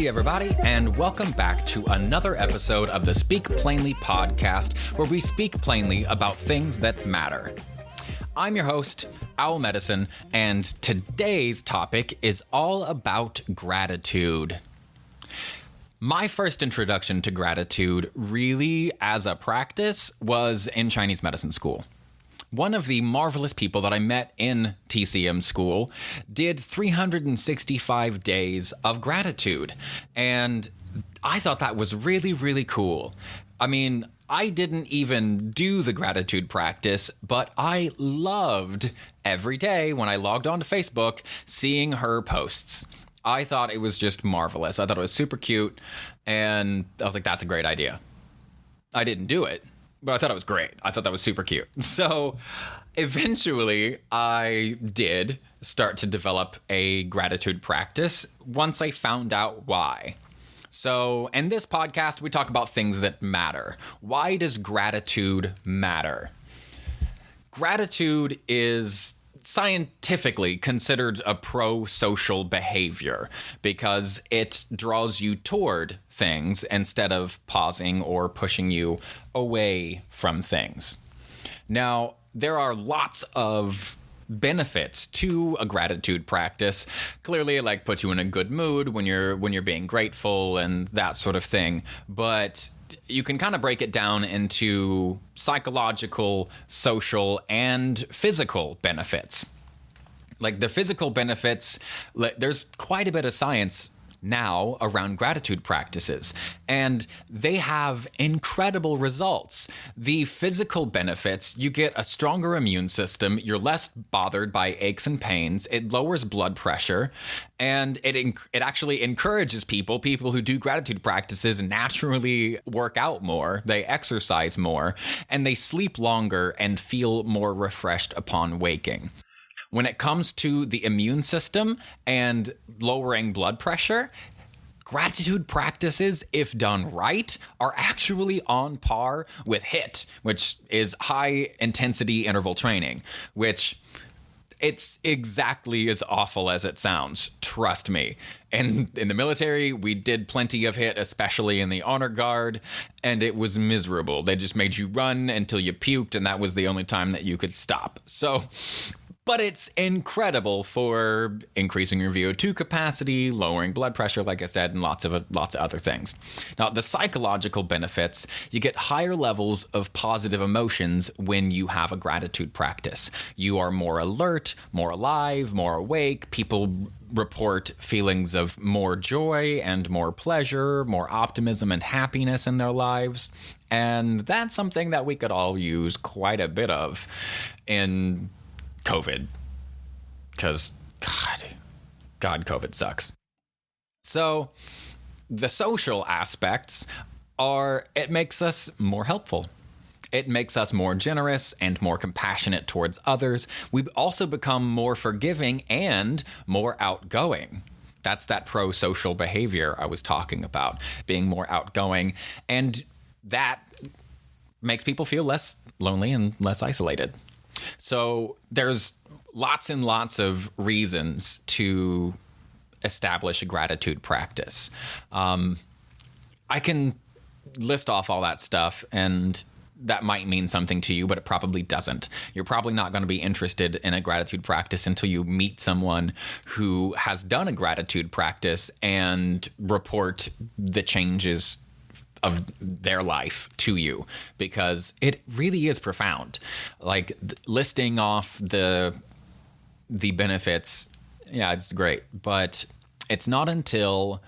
Hey everybody, and welcome back to another episode of the Speak Plainly podcast, where we speak plainly about things that matter. I'm your host, Owl Medicine, and today's topic is all about gratitude. My first introduction to gratitude, really as a practice, was in Chinese medicine school. One of the marvelous people that I met in TCM school did 365 days of gratitude, and I thought that was really, really cool. I mean, I didn't even do the gratitude practice, but I loved every day when I logged on to Facebook seeing her posts. I thought it was just marvelous. I thought it was super cute, and I was like, that's a great idea. I didn't do it, but I thought it was great. I thought that was super cute. So eventually I did start to develop a gratitude practice once I found out why. So in this podcast, we talk about things that matter. Why does gratitude matter? Gratitude is scientifically considered a pro-social behavior because it draws you toward things instead of pausing or pushing you away from things. Now, there are lots of benefits to a gratitude practice. Clearly, it like puts you in a good mood when you're being grateful and that sort of thing. But you can kind of break it down into psychological, social, and physical benefits. Like the physical benefits, there's quite a bit of science now around gratitude practices, and they have incredible results. The physical benefits, you get a stronger immune system, you're less bothered by aches and pains, it lowers blood pressure, and it actually encourages people who do gratitude practices naturally work out more, they exercise more, and they sleep longer and feel more refreshed upon waking. When it comes to the immune system and lowering blood pressure, gratitude practices, if done right, are actually on par with HIIT, which is high intensity interval training, which it's exactly as awful as it sounds. Trust me. And in the military, we did plenty of HIIT, especially in the honor guard, and it was miserable. They just made you run until you puked, and that was the only time that you could stop. But it's incredible for increasing your VO2 capacity, lowering blood pressure, like I said, and lots of other things. Now, the psychological benefits, you get higher levels of positive emotions when you have a gratitude practice. You are more alert, more alive, more awake. People report feelings of more joy and more pleasure, more optimism and happiness in their lives. And that's something that we could all use quite a bit of in COVID, because God, COVID sucks. So the social aspects are, it makes us more helpful. It makes us more generous and more compassionate towards others. We also become more forgiving and more outgoing. That's that pro-social behavior I was talking about, being more outgoing. And that makes people feel less lonely and less isolated. So there's lots and lots of reasons to establish a gratitude practice. I can list off all that stuff, and that might mean something to you, but it probably doesn't. You're probably not going to be interested in a gratitude practice until you meet someone who has done a gratitude practice and report the changes of their life to you, because it really is profound. Like listing off the benefits, yeah, it's great, but it's not until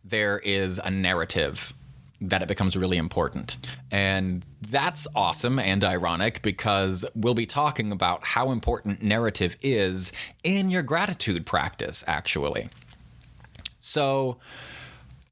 there is a narrative that it becomes really important. And that's awesome and ironic, because we'll be talking about how important narrative is in your gratitude practice, actually. So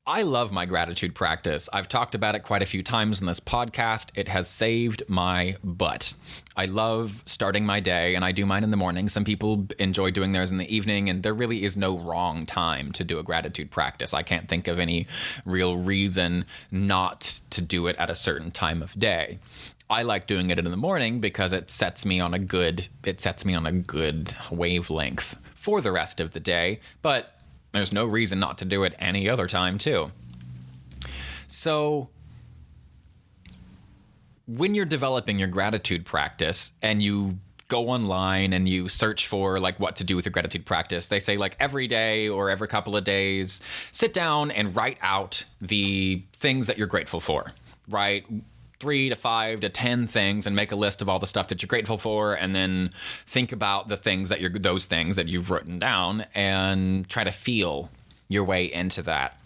I love my gratitude practice. I've talked about it quite a few times in this podcast. It has saved my butt. I love starting my day, and I do mine in the morning. Some people enjoy doing theirs in the evening, and there really is no wrong time to do a gratitude practice. I can't think of any real reason not to do it at a certain time of day. I like doing it in the morning because it sets me on a good wavelength for the rest of the day. But There's no reason not to do it any other time, too. So when you're developing your gratitude practice and you go online and you search for like what to do with your gratitude practice, they say like every day or every couple of days, sit down and write out the things that you're grateful for. Write 3 to 5 to 10 things and make a list of all the stuff that you're grateful for, and then think about the things that those things that you've written down and try to feel your way into that.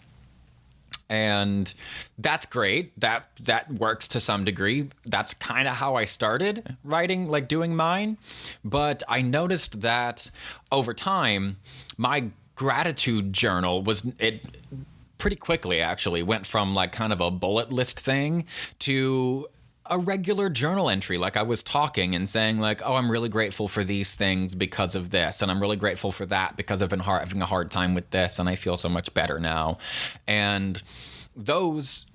And that's great. That works to some degree. That's kind of how I started writing, like doing mine. But I noticed that over time, my gratitude journal pretty quickly actually went from like kind of a bullet list thing to a regular journal entry. Like I was talking and saying like, oh, I'm really grateful for these things because of this. And I'm really grateful for that because I've been having a hard time with this. And I feel so much better now. And those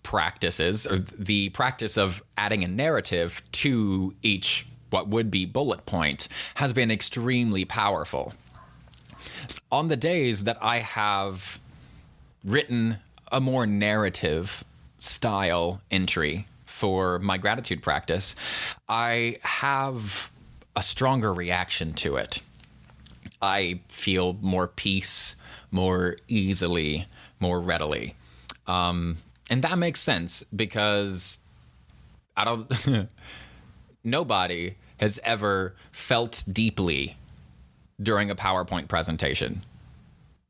practices, or the practice of adding a narrative to each what would be bullet point, has been extremely powerful. On the days that I have written a more narrative style entry for my gratitude practice, I have a stronger reaction to it. I feel more peace, more easily, more readily. And that makes sense because nobody has ever felt deeply during a PowerPoint presentation.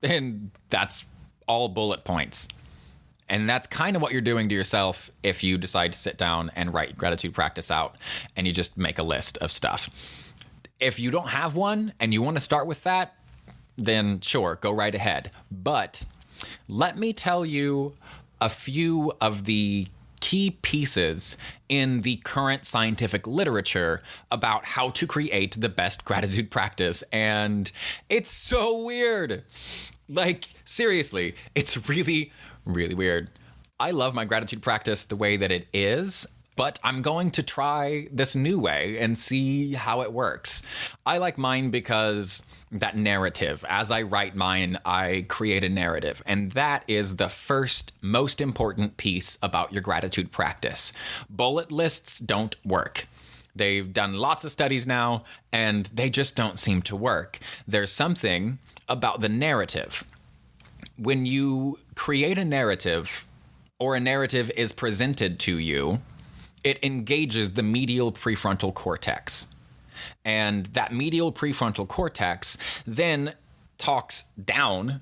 And that's all bullet points. And that's kind of what you're doing to yourself if you decide to sit down and write gratitude practice out and you just make a list of stuff. If you don't have one and you want to start with that, then sure, go right ahead. But let me tell you a few of the key pieces in the current scientific literature about how to create the best gratitude practice. And it's so weird. Like, seriously, it's really, really weird. I love my gratitude practice the way that it is, but I'm going to try this new way and see how it works. I like mine because that narrative, as I write mine, I create a narrative. And that is the first most important piece about your gratitude practice. Bullet lists don't work. They've done lots of studies now, and they just don't seem to work. There's something about the narrative. When you create a narrative, or a narrative is presented to you, it engages the medial prefrontal cortex. And that medial prefrontal cortex then talks down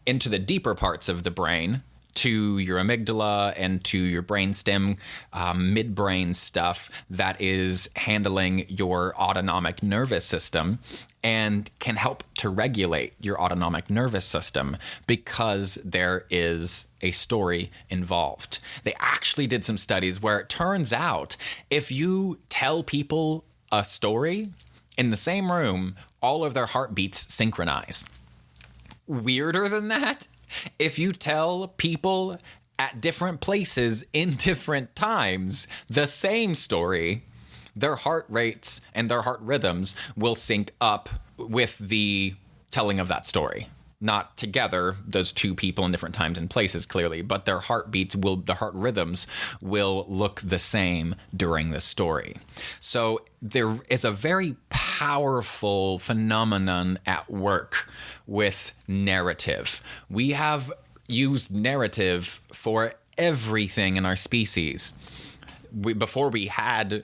into the deeper parts of the brain, to your amygdala and to your brainstem, midbrain stuff that is handling your autonomic nervous system and can help to regulate your autonomic nervous system because there is a story involved. They actually did some studies where it turns out if you tell people a story in the same room, all of their heartbeats synchronize. Weirder than that, if you tell people at different places in different times the same story, their heart rates and their heart rhythms will sync up with the telling of that story. Not together, those two people in different times and places, clearly, but their heart rhythms will look the same during the story. So there is a very powerful phenomenon at work with narrative. We have used narrative for everything in our species. Before we had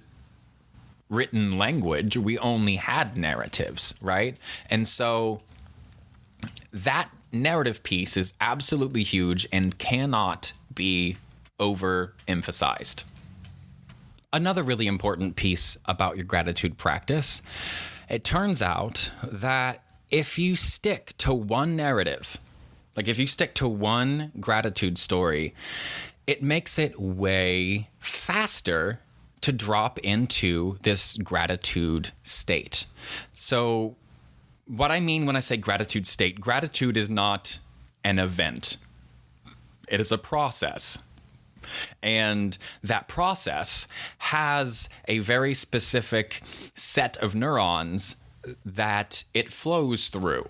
written language, we only had narratives, right? And so that narrative piece is absolutely huge and cannot be overemphasized. Another really important piece about your gratitude practice, it turns out that if you stick to one narrative, like if you stick to one gratitude story, it makes it way faster to drop into this gratitude state. So what I mean when I say gratitude state, gratitude is not an event. It is a process. And that process has a very specific set of neurons that it flows through.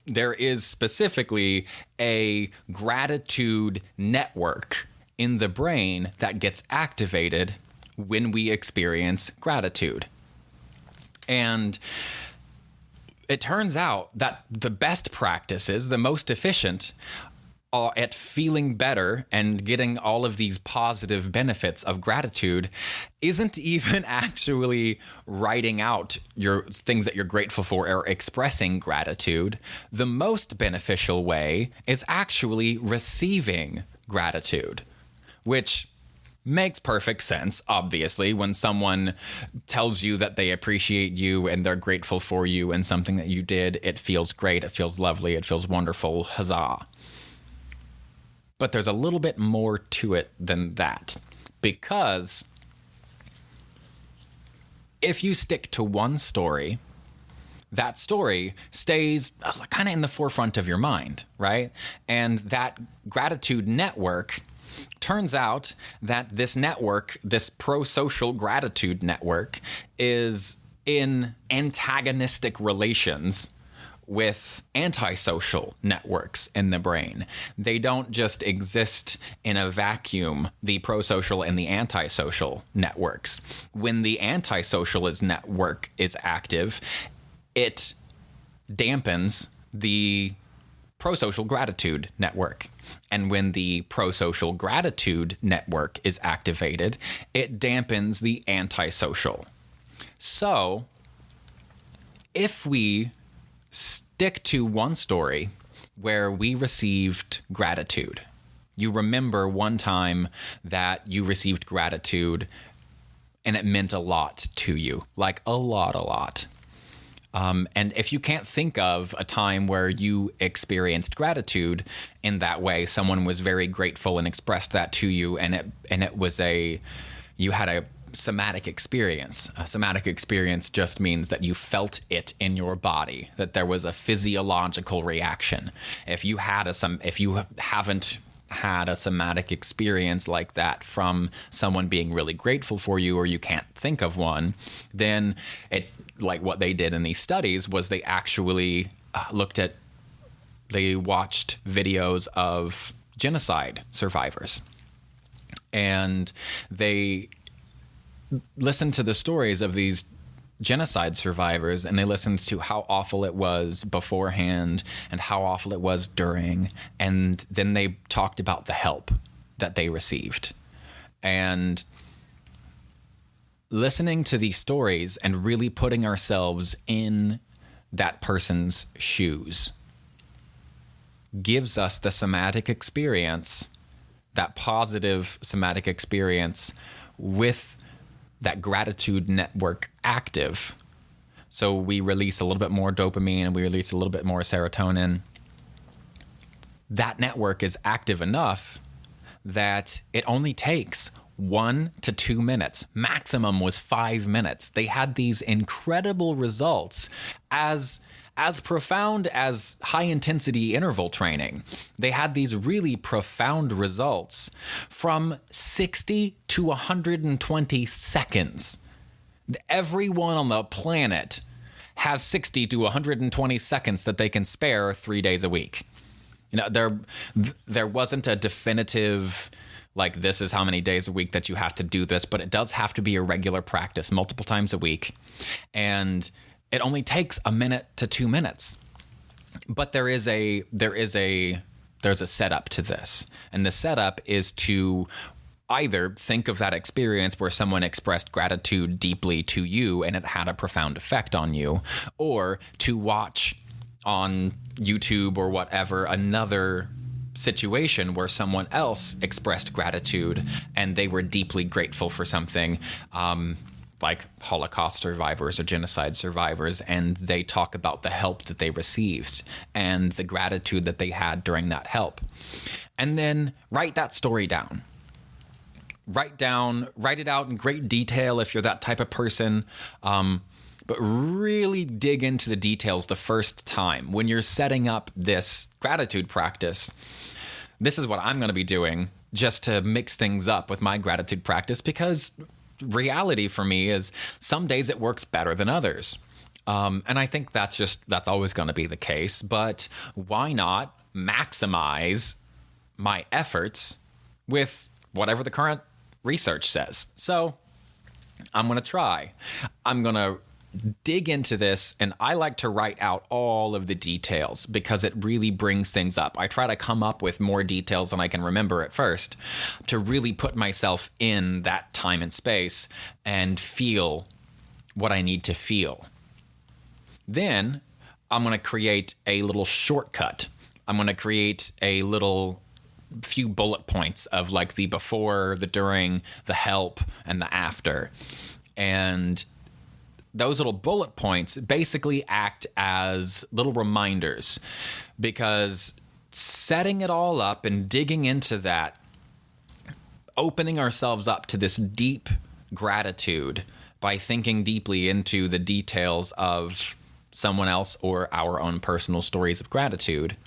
there is specifically a gratitude network in the brain that gets activated when we experience gratitude. And it turns out that the best practices, the most efficient, are at feeling better and getting all of these positive benefits of gratitude isn't even actually writing out your things that you're grateful for or expressing gratitude. The most beneficial way is actually receiving gratitude, which makes perfect sense, obviously, when someone tells you that they appreciate you and they're grateful for you and something that you did. It feels great. It feels lovely. It feels wonderful. Huzzah. But there's a little bit more to it than that, because if you stick to one story, that story stays kind of in the forefront of your mind, right? And that gratitude network, turns out that this network, this pro-social gratitude network, is in antagonistic relations with antisocial networks in the brain. They don't just exist in a vacuum, the prosocial and the antisocial networks. When the antisocial network is active, it dampens the prosocial gratitude network. And when the prosocial gratitude network is activated, it dampens the antisocial. So, if we stick to one story where we received gratitude. You remember one time that you received gratitude and it meant a lot to you, like a lot. And if you can't think of a time where you experienced gratitude in that way, someone was very grateful and expressed that to you, and it was you had a somatic experience. A somatic experience just means that you felt it in your body, that there was a physiological reaction. If you haven't had a somatic experience like that from someone being really grateful for you, or you can't think of one, then like what they did in these studies was they actually they watched videos of genocide survivors, and they listened to the stories of these genocide survivors, and they listened to how awful it was beforehand and how awful it was during, and then they talked about the help that they received. And listening to these stories and really putting ourselves in that person's shoes gives us the somatic experience, that positive somatic experience with that gratitude network active. So we release a little bit more dopamine and we release a little bit more serotonin. That network is active enough that it only takes 1 to 2 minutes. Maximum was 5 minutes. They had these incredible results as profound as high-intensity interval training. They had these really profound results from 60 to 120 seconds. Everyone on the planet has 60 to 120 seconds that they can spare 3 days a week. There wasn't a definitive, like, this is how many days a week that you have to do this, but it does have to be a regular practice multiple times a week. And it only takes 1 minute to 2 minutes. But there's a setup to this. And the setup is to either think of that experience where someone expressed gratitude deeply to you and it had a profound effect on you, or to watch on YouTube or whatever another situation where someone else expressed gratitude and they were deeply grateful for something, like Holocaust survivors or genocide survivors, and they talk about the help that they received and the gratitude that they had during that help. And then write that story down. Write it out in great detail if you're that type of person. But really dig into the details the first time. When you're setting up this gratitude practice, this is what I'm going to be doing just to mix things up with my gratitude practice, because reality for me is some days it works better than others. And I think that's always going to be the case. But why not maximize my efforts with whatever the current research says? So I'm going to try. I'm going to dig into this, and I like to write out all of the details because it really brings things up. I try to come up with more details than I can remember at first to really put myself in that time and space and feel what I need to feel. Then I'm going to create a little shortcut. I'm going to create a little few bullet points of like the before, the during, the help, and the after. And those little bullet points basically act as little reminders, because setting it all up and digging into that, opening ourselves up to this deep gratitude by thinking deeply into the details of someone else or our own personal stories of gratitude,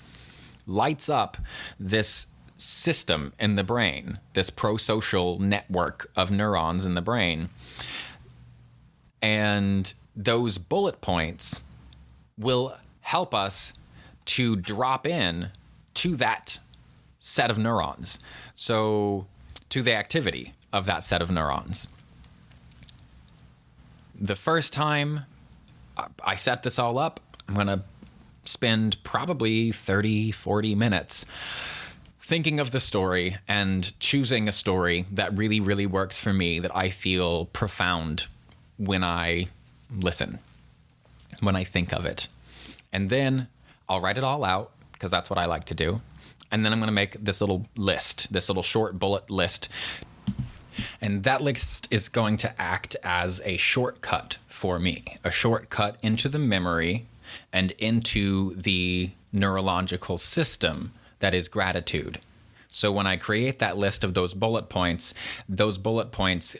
lights up this system in the brain, this pro-social network of neurons in the brain. And those bullet points will help us to drop in to that set of neurons. So to the activity of that set of neurons. The first time I set this all up, I'm going to spend probably 30, 40 minutes thinking of the story and choosing a story that really, really works for me, that I feel profound when I listen, when I think of it. And then I'll write it all out, because that's what I like to do. And then I'm going to make this little list, this little short bullet list. And that list is going to act as a shortcut for me, a shortcut into the memory and into the neurological system that is gratitude. So when I create that list of those bullet points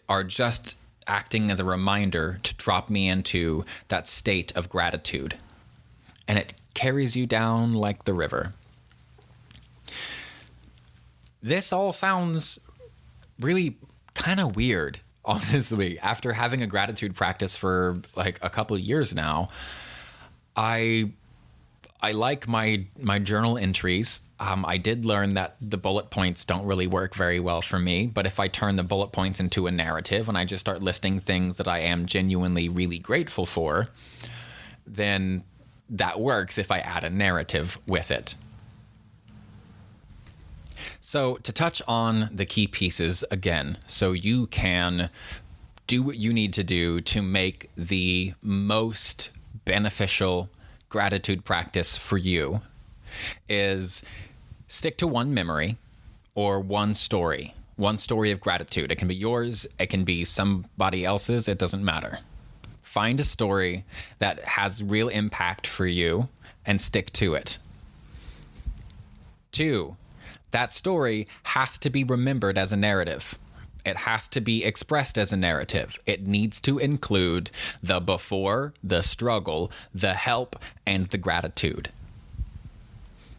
are just acting as a reminder to drop me into that state of gratitude. And it carries you down like the river. This all sounds really kind of weird, honestly. After having a gratitude practice for like a couple of years now, I like my journal entries. I did learn that the bullet points don't really work very well for me, but if I turn the bullet points into a narrative and I just start listing things that I am genuinely really grateful for, then that works if I add a narrative with it. So to touch on the key pieces again, so you can do what you need to do to make the most beneficial gratitude practice for you, is stick to one memory or one story of gratitude. It can be yours, it can be somebody else's, it doesn't matter. Find a story that has real impact for you and stick to it. 2, that story has to be remembered as a narrative. It has to be expressed as a narrative. It needs to include the before, the struggle, the help, and the gratitude.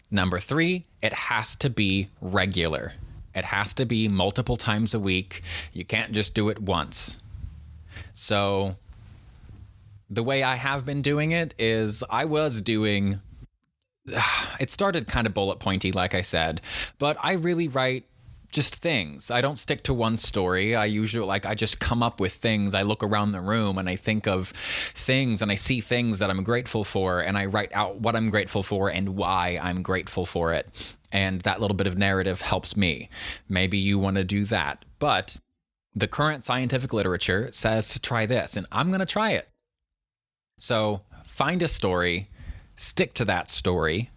Number 3, it has to be regular. It has to be multiple times a week. You can't just do it once. So the way I have been doing it is it started kind of bullet pointy, like I said, but I really write just things. I don't stick to one story. I just come up with things. I look around the room and I think of things and I see things that I'm grateful for, and I write out what I'm grateful for and why I'm grateful for it. And that little bit of narrative helps me. Maybe you want to do that. But the current scientific literature says to try this, and I'm going to try it. So find a story, stick to that story,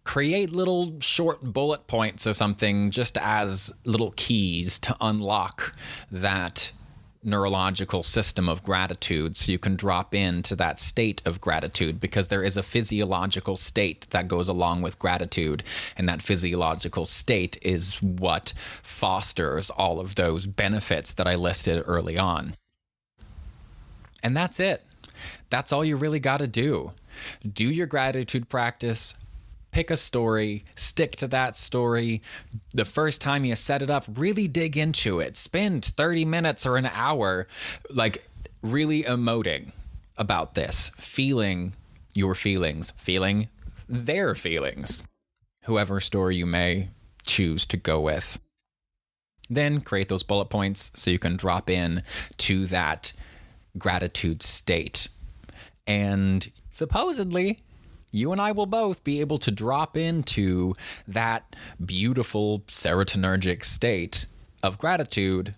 create little short bullet points or something just as little keys to unlock that neurological system of gratitude, so you can drop into that state of gratitude, because there is a physiological state that goes along with gratitude, and that physiological state is what fosters all of those benefits that I listed early on. And that's it. That's all you really got to do. Do your gratitude practice. Pick a story, stick to that story. The first time you set it up, really dig into it. Spend 30 minutes or an hour, like really emoting. about this, feeling your feelings, feeling their feelings, whoever story you may choose to go with. Then create those bullet points so you can drop in to that gratitude state. And supposedly, you and I will both be able to drop into that beautiful serotonergic state of gratitude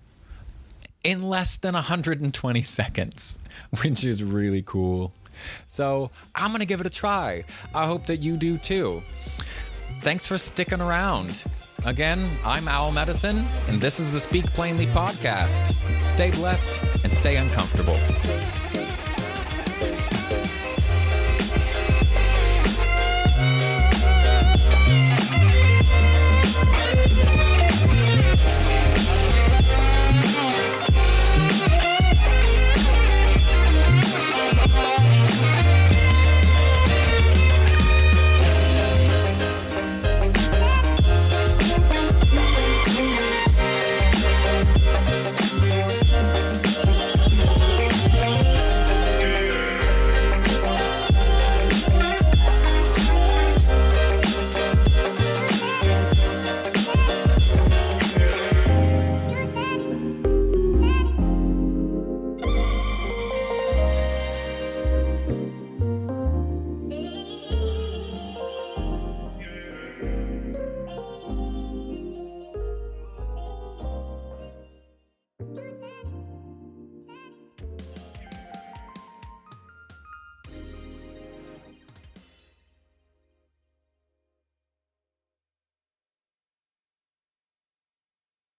in less than 120 seconds, which is really cool. So I'm going to give it a try. I hope that you do too. Thanks for sticking around. Again, I'm Owl Medicine, and this is the Speak Plainly podcast. Stay blessed and stay uncomfortable.